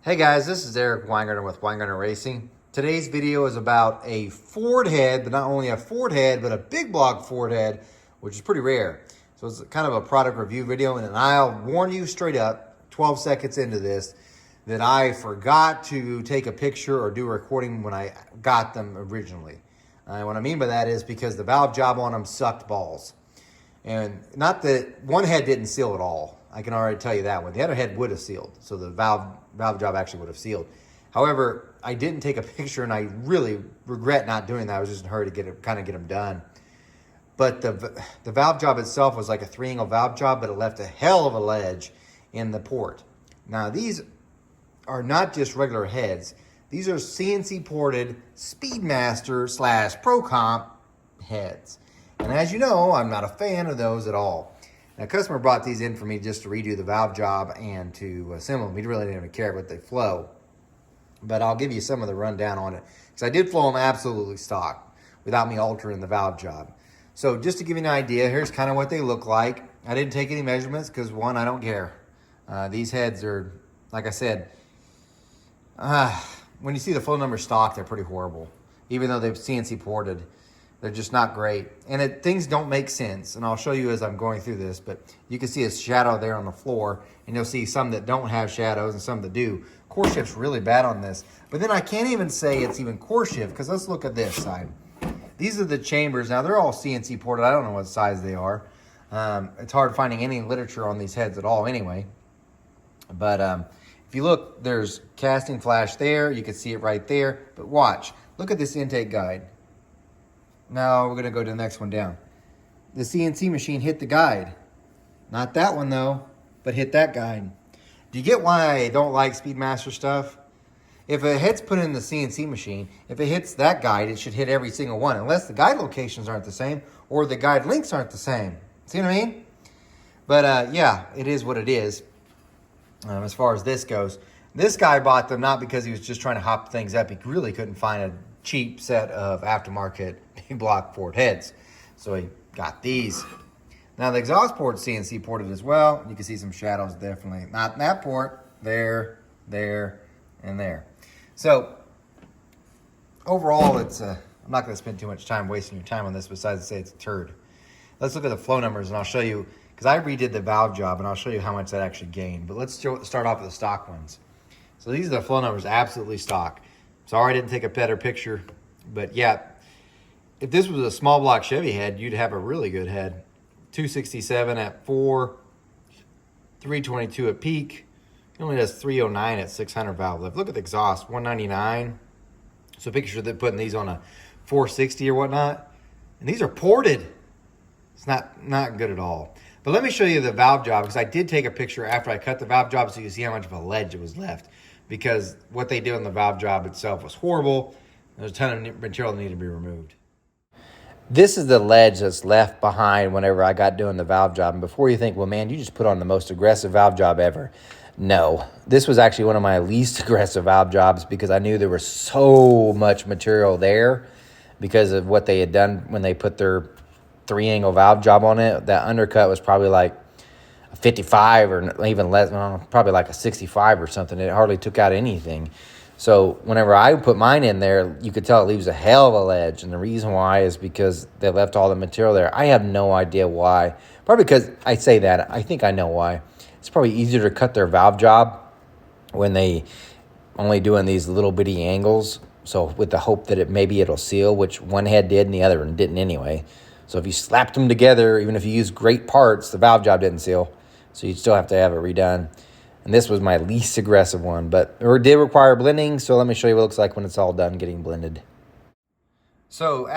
Hey guys, this is Eric Weingartner with Weingartner Racing. Today's video is about a Ford head, but not only a Ford head, but a big block Ford head, which is pretty rare. So it's kind of a product review video, and I'll warn you straight up, 12 seconds into this, that I forgot to take a picture or do a recording when I got them originally. What I mean by that is because the valve job on them sucked balls. And not that one head didn't seal at all. I can already tell you that one. The other head would have sealed, so the valve job actually would have sealed. However, I didn't take a picture, and I really regret not doing that. I was just in a hurry to get them done. But the valve job itself was like a 3-angle valve job, but it left a hell of a ledge in the port. Now, these are not just regular heads. These are CNC ported Speedmaster / Pro Comp heads. And as you know, I'm not a fan of those at all. Now, a customer brought these in for me just to redo the valve job and to assemble them. He really didn't even care what they flow. But I'll give you some of the rundown on it. Because I did flow them absolutely stock without me altering the valve job. So just to give you an idea, here's kind of what they look like. I didn't take any measurements because, one, I don't care. These heads are, like I said, when you see the flow number stock, they're pretty horrible. Even though they've CNC ported. They're just not great. And things don't make sense. And I'll show you as I'm going through this. But you can see a shadow there on the floor. And you'll see some that don't have shadows and some that do. Core shift's really bad on this. But then I can't even say it's even core shift. Because let's look at this side. These are the chambers. Now, they're all CNC ported. I don't know what size they are. It's hard finding any literature on these heads at all anyway. But if you look, there's casting flash there. You can see it right there. But watch. Look at this intake guide. Now we're going to go to the next one down. The CNC machine hit the guide. Not that one though, but hit that guide. Do you get why I don't like Speedmaster stuff? If a head's put in the CNC machine, if it hits that guide, it should hit every single one, unless the guide locations aren't the same or the guide links aren't the same. See what I mean? But yeah, it is what it is as far as this goes. This guy bought them not because he was just trying to hop things up. He really couldn't find a cheap set of aftermarket big block Ford heads. So he got these. Now the exhaust port CNC ported as well. You can see some shadows definitely. Not in that port. There, and there. So overall, I'm not going to spend too much time wasting your time on this besides to say it's a turd. Let's look at the flow numbers and I'll show you, because I redid the valve job and I'll show you how much that actually gained. But let's start off with the stock ones. So these are the flow numbers, absolutely stock. Sorry I didn't take a better picture, but yeah, if this was a small block Chevy head, you'd have a really good head. 267 at 4, 322 at peak. It only does 309 at 600 valve lift. Look at the exhaust, 199. So picture they're putting these on a 460 or whatnot. And these are ported. It's not good at all. But let me show you the valve job, because I did take a picture after I cut the valve job so you can see how much of a ledge it was left. Because what they did on the valve job itself was horrible. There's a ton of material that needed to be removed. This is the ledge that's left behind whenever I got doing the valve job. And before you think, well, man, you just put on the most aggressive valve job ever. No, this was actually one of my least aggressive valve jobs because I knew there was so much material there because of what they had done when they put their 3-angle valve job on it. That undercut was probably like 55 or even less, probably like a 65 or something. It hardly took out anything. So whenever I put mine in there, you could tell it leaves a hell of a ledge. And the reason why is because they left all the material there. I have no idea why. Probably because I say that. I think I know why. It's probably easier to cut their valve job when they only doing these little bitty angles. So with the hope that maybe it'll seal, which one head did and the other one didn't anyway. So if you slapped them together, even if you use great parts, the valve job didn't seal. So you'd still have to have it redone. And this was my least aggressive one, but it did require blending. So let me show you what it looks like when it's all done getting blended. So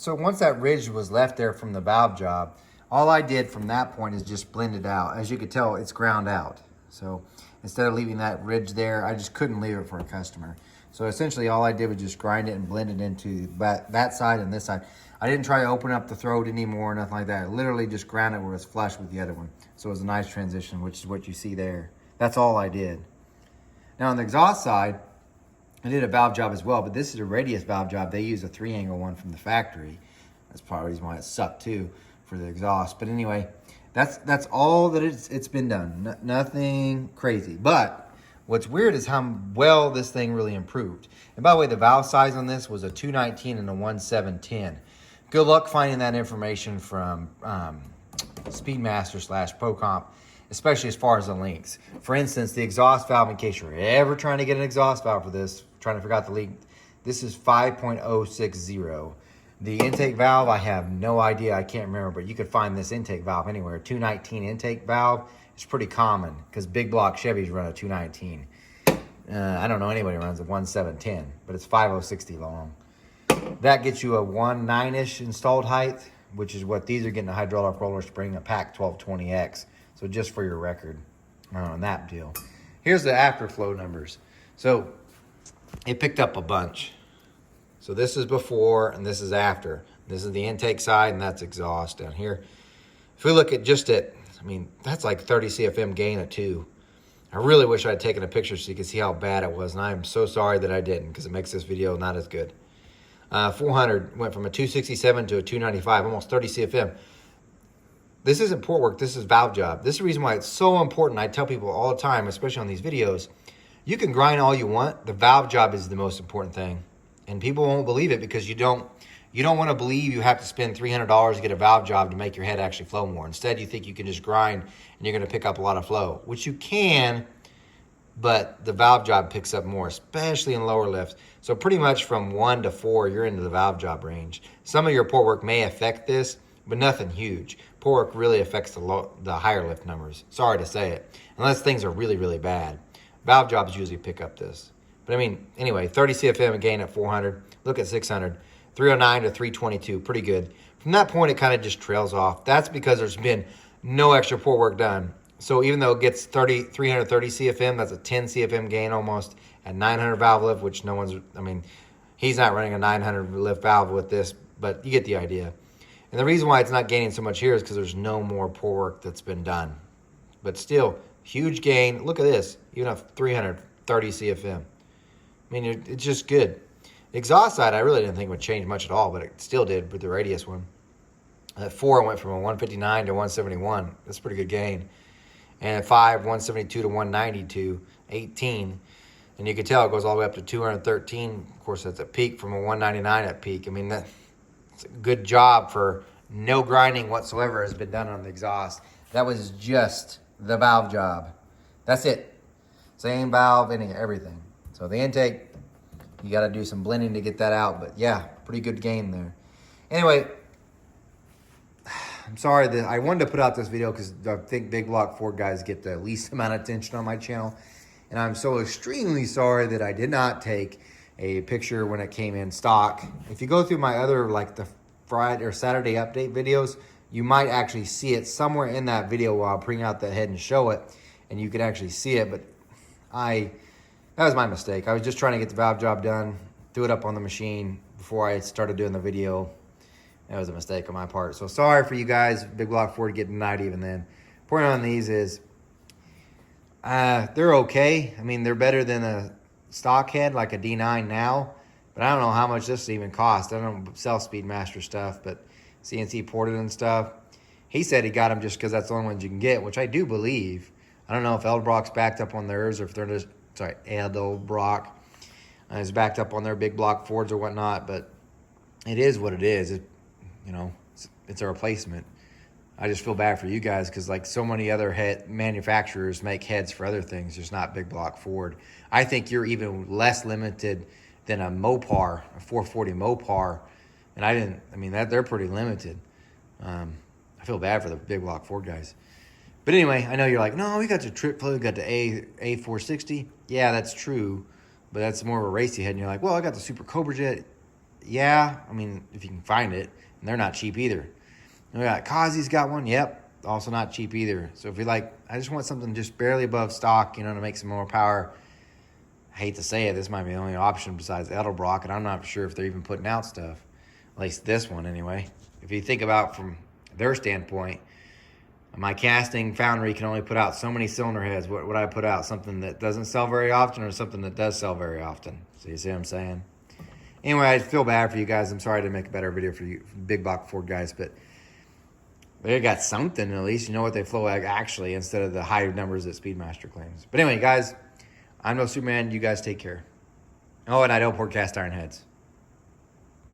once that ridge was left there from the valve job, all I did from that point is just blend it out. As you can tell, it's ground out. So instead of leaving that ridge there, I just couldn't leave it for a customer. So essentially all I did was just grind it and blend it into that side and this side. I didn't try to open up the throat anymore or nothing like that. I literally just ground it where it's flush with the other one. So it was a nice transition, which is what you see there. That's all I did. Now on the exhaust side, I did a valve job as well, but this is a radius valve job. They use a 3-angle one from the factory. That's probably the reason why it sucked too for the exhaust. But anyway, that's all that it's been done. Nothing crazy. But What's weird is how well this thing really improved. And by the way, the valve size on this was a 219 and a 1710. Good luck finding that information from Speedmaster / ProComp, especially as far as the links. For instance, the exhaust valve, in case you're ever trying to get an exhaust valve for this, trying to figure out the leak, this is 5.060. The intake valve, I have no idea, I can't remember, but you could find this intake valve anywhere. 219 intake valve is pretty common because big block Chevys run a 219. I don't know anybody runs a 1710, but it's 5060 long. That gets you a 1.9-ish installed height, which is what these are getting, a hydraulic roller spring, a PAC 1220X. So just for your record on that deal. Here's the afterflow numbers. So it picked up a bunch. So this is before and this is after. This is the intake side and that's exhaust down here. If we look at just at, I mean, that's like 30 CFM gain at 2. I really wish I had taken a picture so you could see how bad it was. And I am so sorry that I didn't because it makes this video not as good. 400 went from a 267 to a 295, almost 30 CFM. This isn't port work, this is valve job. This is the reason why it's so important. I tell people all the time, especially on these videos, you can grind all you want. The valve job is the most important thing. And people won't believe it because you don't want to believe you have to spend $300 to get a valve job to make your head actually flow more. Instead, you think you can just grind and you're going to pick up a lot of flow, which you can, but the valve job picks up more, especially in lower lifts. So pretty much from 1 to 4, you're into the valve job range. Some of your port work may affect this, but nothing huge. Port work really affects the higher lift numbers. Sorry to say it, unless things are really, really bad. Valve jobs usually pick up this. But I mean, anyway, 30 CFM again at 400. Look at 600. 309 to 322, pretty good. From that point, it kind of just trails off. That's because there's been no extra port work done. So even though it gets 330 CFM, that's a 10 CFM gain almost at 900 valve lift, which no one's, I mean, he's not running a 900 lift valve with this, but you get the idea. And the reason why it's not gaining so much here is because there's no more port work that's been done. But still, huge gain. Look at this, even a 330 CFM. I mean, it's just good. The exhaust side, I really didn't think would change much at all, but it still did with the radius one. At 4, it went from a 159 to 171. That's a pretty good gain. And at 5, 172 to 192, 18. And you can tell it goes all the way up to 213. Of course, that's a peak from a 199 at peak. I mean, that's a good job for no grinding whatsoever has been done on the exhaust. That was just the valve job. That's it. Same valve, everything. So the intake, you got to do some blending to get that out. But yeah, pretty good gain there. Anyway, I'm sorry that I wanted to put out this video because I think big block Ford guys get the least amount of attention on my channel. And I'm so extremely sorry that I did not take a picture when it came in stock. If you go through my other, like the Friday or Saturday update videos, you might actually see it somewhere in that video where I'll bring out the head and show it. And you can actually see it. But that was my mistake. I was just trying to get the valve job done, threw it up on the machine before I started doing the video. That was a mistake on my part. So sorry for you guys, big block Ford getting denied even then. Point on these is, they're okay. I mean, they're better than a stock head like a D9 now, but I don't know how much this even cost. I don't sell Speedmaster stuff, but CNC ported and stuff. He said he got them just because that's the only ones you can get, which I do believe. I don't know if Edelbrock's backed up on theirs or if they're just, Edelbrock is backed up on their big block Fords or whatnot, but it is what it is. It's a replacement. I just feel bad for you guys because like so many other manufacturers make heads for other things, just not big block Ford. I think you're even less limited than a Mopar, a 440 Mopar, and they're pretty limited. I feel bad for the big block Ford guys. But anyway, I know you're like, no, we got the trip flow, we got the A460. Yeah, that's true, but that's more of a racy head. And you're like, well, I got the Super Cobra Jet. Yeah, I mean, if you can find it, and they're not cheap either. And we got Kazi's got one. Yep, also not cheap either. So if you're like, I just want something just barely above stock, to make some more power. I hate to say it, this might be the only option besides Edelbrock, and I'm not sure if they're even putting out stuff. At least this one anyway. If you think about from their standpoint, my casting foundry can only put out so many cylinder heads. What would I put out? Something that doesn't sell very often or something that does sell very often? So you see what I'm saying? Anyway, I feel bad for you guys. I'm sorry to make a better video for you big block Ford guys, but they got something at least. You know what they flow like actually instead of the high numbers that Speedmaster claims. But anyway, guys, I'm no Superman. You guys take care. Oh, and I don't pour cast iron heads.